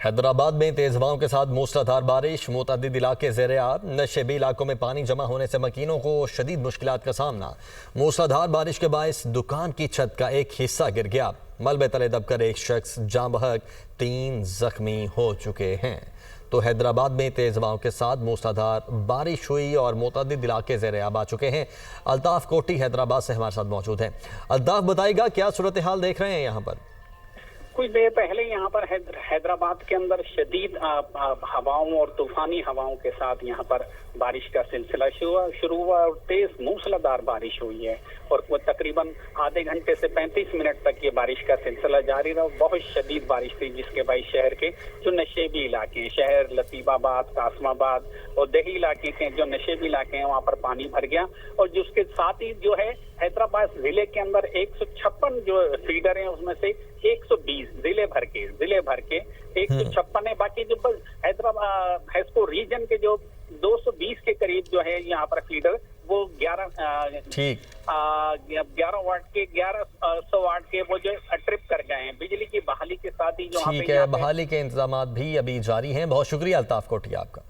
हैदराबाद में तेज हवाओं के साथ मूसलाधार बारिश, मुतअद्दिद इलाके ज़ेरे आब, नशेबी इलाकों में पानी जमा होने से मकीनों को शदीद मुश्किलात का सामना। मूसलाधार बारिश के बायस दुकान की छत का एक हिस्सा गिर गया। मलबे तले दबकर एक शख्स जाँ बहक, 3 जख्मी हो चुके हैं। तो हैदराबाद में तेज हवाओं के साथ मूसलाधार बारिश हुई और मुतअद्दिद इलाके ज़ेरे आब आ चुके हैं। अल्ताफ कोटी हैदराबाद से हमारे साथ मौजूद हैं। अल्ताफ, बताइएगा क्या सूरत हाल देख रहे हैं यहाँ पर? कुछ देर पहले यहाँ पर हैदराबाद के अंदर शदीद हवाओं और तूफानी हवाओं के साथ यहाँ पर बारिश का सिलसिला शुरू हुआ और तेज मूसलाधार बारिश हुई है और वो तकरीबन आधे घंटे से 35 मिनट तक ये बारिश का सिलसिला जारी रहा। बहुत शदीद बारिश थी जिसके बाद शहर के जो नशेबी इलाके हैं, शहर लतीबाबाद, कासमाबाद और दही इलाके के जो नशेबी इलाके हैं वहाँ पर पानी भर गया। और जिसके साथ ही जो है हैदराबाद जिले के अंदर 156 जो फीडर हैं उसमें से 120 जिले भर के 156 है। बाकी जो बस हैदराबाद हैस्को रीजन के जो 220 के करीब जो है यहाँ पर फीडर वो 11 वाट के 1100 वाट के वो जो ट्रिप कर गए हैं। बिजली की बहाली के साथ ही जो ठीक है, बहाली के इंतजाम भी अभी जारी हैं। बहुत शुक्रिया अल्ताफ कोटी आपका।